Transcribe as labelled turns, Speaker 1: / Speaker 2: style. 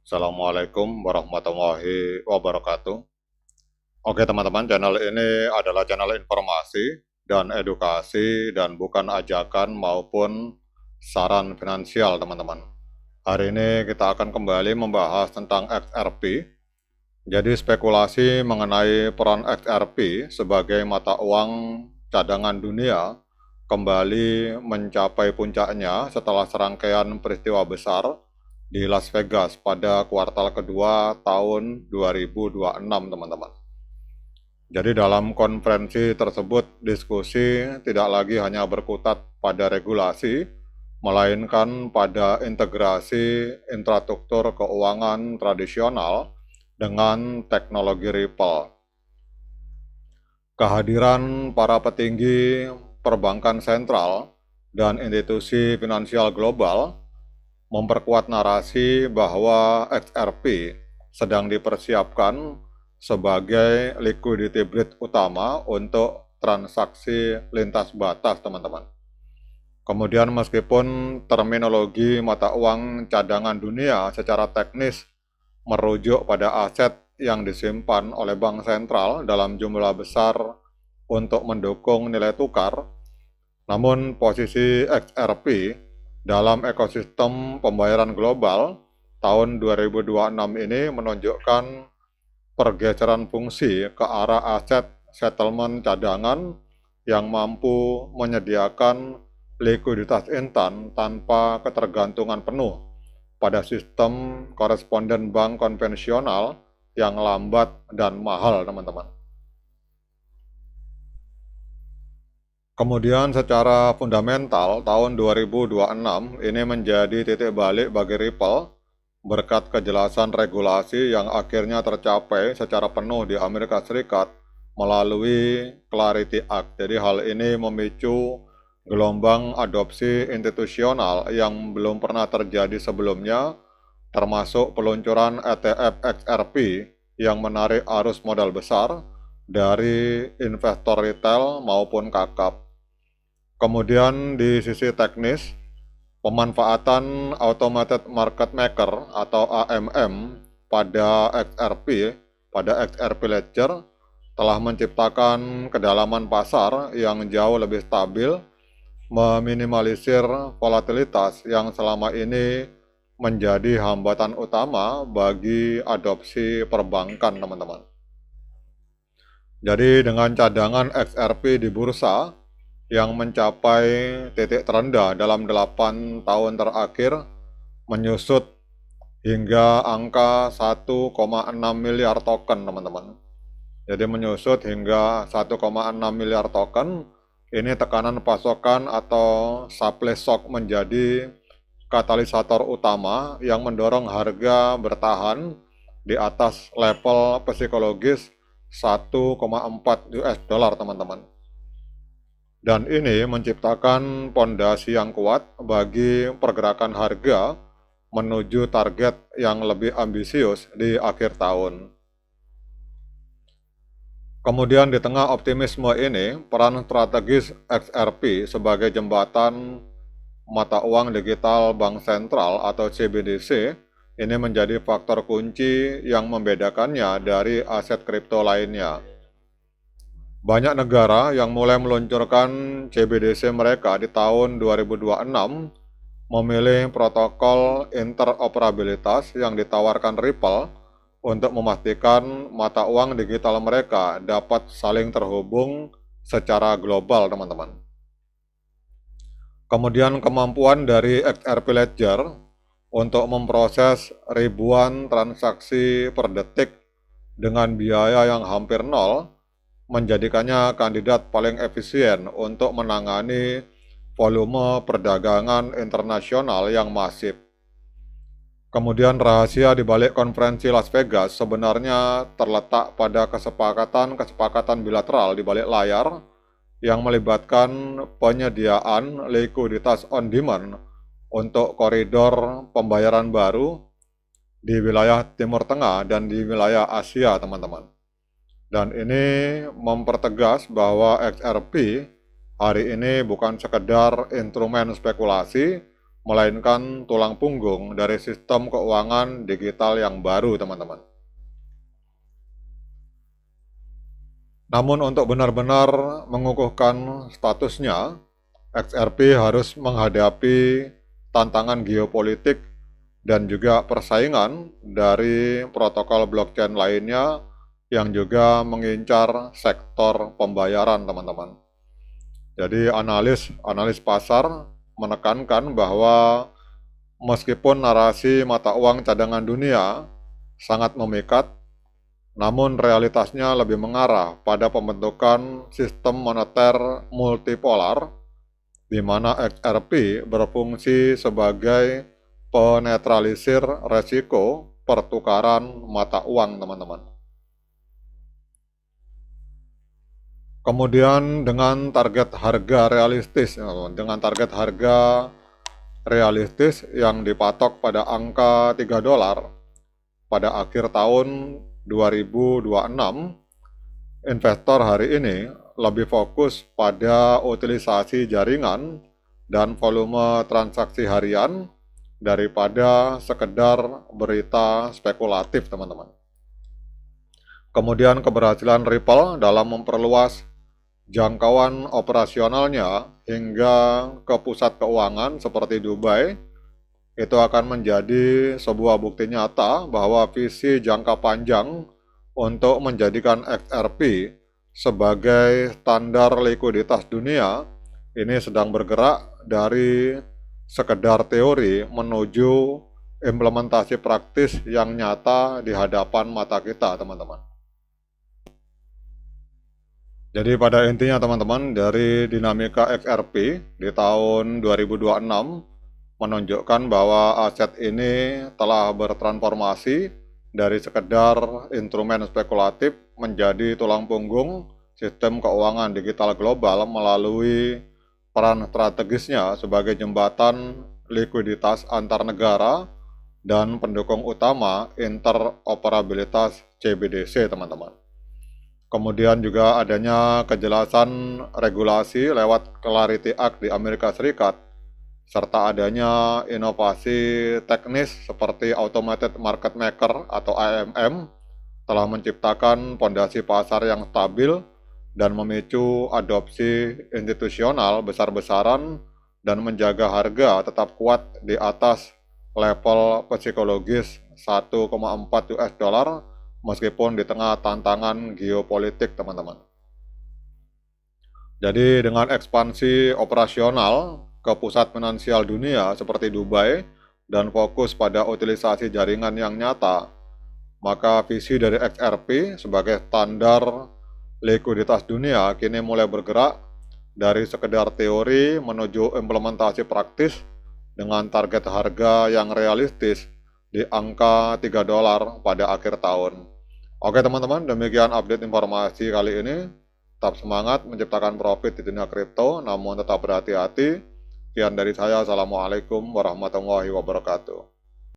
Speaker 1: Assalamualaikum warahmatullahi wabarakatuh. Oke teman-teman, channel ini adalah channel informasi dan edukasi dan bukan ajakan maupun saran finansial teman-teman. Hari ini kita akan kembali membahas tentang XRP. Jadi spekulasi mengenai peran XRP sebagai mata uang cadangan dunia kembali mencapai puncaknya setelah serangkaian peristiwa besar di Las Vegas pada kuartal kedua tahun 2026, teman-teman. Jadi dalam konferensi tersebut, diskusi tidak lagi hanya berkutat pada regulasi, melainkan pada integrasi infrastruktur keuangan tradisional dengan teknologi Ripple. Kehadiran para petinggi perbankan sentral dan institusi finansial global memperkuat narasi bahwa XRP sedang dipersiapkan sebagai liquidity bridge utama untuk transaksi lintas batas, teman-teman. Kemudian meskipun terminologi mata uang cadangan dunia secara teknis merujuk pada aset yang disimpan oleh bank sentral dalam jumlah besar untuk mendukung nilai tukar, namun posisi XRP dalam ekosistem pembayaran global tahun 2026 ini menunjukkan pergeseran fungsi ke arah aset settlement cadangan yang mampu menyediakan likuiditas instan tanpa ketergantungan penuh pada sistem koresponden bank konvensional yang lambat dan mahal, teman-teman. Kemudian secara fundamental, tahun 2026 ini menjadi titik balik bagi Ripple berkat kejelasan regulasi yang akhirnya tercapai secara penuh di Amerika Serikat melalui Clarity Act. Jadi hal ini memicu gelombang adopsi institusional yang belum pernah terjadi sebelumnya, termasuk peluncuran ETF XRP yang menarik arus modal besar dari investor retail maupun kakap. Kemudian di sisi teknis, pemanfaatan Automated Market Maker atau AMM pada XRP Ledger telah menciptakan kedalaman pasar yang jauh lebih stabil, meminimalisir volatilitas yang selama ini menjadi hambatan utama bagi adopsi perbankan, teman-teman. Jadi dengan cadangan XRP di bursa yang mencapai titik terendah dalam 8 tahun terakhir, menyusut hingga angka 1,6 miliar token, teman-teman. Jadi menyusut hingga 1,6 miliar token, ini tekanan pasokan atau supply shock menjadi katalisator utama yang mendorong harga bertahan di atas level psikologis 1,4 US dollar, teman-teman. Dan ini menciptakan pondasi yang kuat bagi pergerakan harga menuju target yang lebih ambisius di akhir tahun. Kemudian di tengah optimisme ini, peran strategis XRP sebagai jembatan mata uang digital bank sentral atau CBDC ini menjadi faktor kunci yang membedakannya dari aset kripto lainnya. Banyak negara yang mulai meluncurkan CBDC mereka di tahun 2026 memilih protokol interoperabilitas yang ditawarkan Ripple untuk memastikan mata uang digital mereka dapat saling terhubung secara global, teman-teman. Kemudian kemampuan dari XRP Ledger untuk memproses ribuan transaksi per detik dengan biaya yang hampir nol menjadikannya kandidat paling efisien untuk menangani volume perdagangan internasional yang masif. Kemudian rahasia di balik konferensi Las Vegas sebenarnya terletak pada kesepakatan bilateral di balik layar yang melibatkan penyediaan likuiditas on demand untuk koridor pembayaran baru di wilayah Timur Tengah dan di wilayah Asia, teman-teman. Dan ini mempertegas bahwa XRP hari ini bukan sekedar instrumen spekulasi, melainkan tulang punggung dari sistem keuangan digital yang baru, teman-teman. Namun untuk benar-benar mengukuhkan statusnya, XRP harus menghadapi tantangan geopolitik dan juga persaingan dari protokol blockchain lainnya yang juga mengincar sektor pembayaran, teman-teman. Jadi analis pasar menekankan bahwa meskipun narasi mata uang cadangan dunia sangat memikat, namun realitasnya lebih mengarah pada pembentukan sistem moneter multipolar di mana XRP berfungsi sebagai penetralisir resiko pertukaran mata uang, teman-teman. Kemudian dengan target harga realistis yang dipatok pada angka 3 dolar pada akhir tahun 2026, investor hari ini lebih fokus pada utilisasi jaringan dan volume transaksi harian daripada sekedar berita spekulatif, teman-teman. Kemudian keberhasilan Ripple dalam memperluas jangkauan operasionalnya hingga ke pusat keuangan seperti Dubai itu akan menjadi sebuah bukti nyata bahwa visi jangka panjang untuk menjadikan XRP sebagai standar likuiditas dunia ini sedang bergerak dari sekedar teori menuju implementasi praktis yang nyata di hadapan mata kita, teman-teman. Jadi pada intinya, teman-teman, dari dinamika XRP di tahun 2026 menunjukkan bahwa aset ini telah bertransformasi dari sekedar instrumen spekulatif menjadi tulang punggung sistem keuangan digital global melalui peran strategisnya sebagai jembatan likuiditas antar negara dan pendukung utama interoperabilitas CBDC, teman-teman. Kemudian juga adanya kejelasan regulasi lewat Clarity Act di Amerika Serikat, serta adanya inovasi teknis seperti Automated Market Maker atau AMM telah menciptakan fondasi pasar yang stabil dan memicu adopsi institusional besar-besaran dan menjaga harga tetap kuat di atas level psikologis 1,4 US dollar meskipun di tengah tantangan geopolitik, teman-teman. Jadi dengan ekspansi operasional ke pusat finansial dunia seperti Dubai dan fokus pada utilisasi jaringan yang nyata, maka visi dari XRP sebagai standar likuiditas dunia kini mulai bergerak dari sekedar teori menuju implementasi praktis dengan target harga yang realistis di angka 3 dolar pada akhir tahun. Oke teman-teman, demikian update informasi kali ini. Tetap semangat menciptakan profit di dunia kripto, namun tetap berhati-hati. Sekian dari saya, Assalamualaikum warahmatullahi wabarakatuh.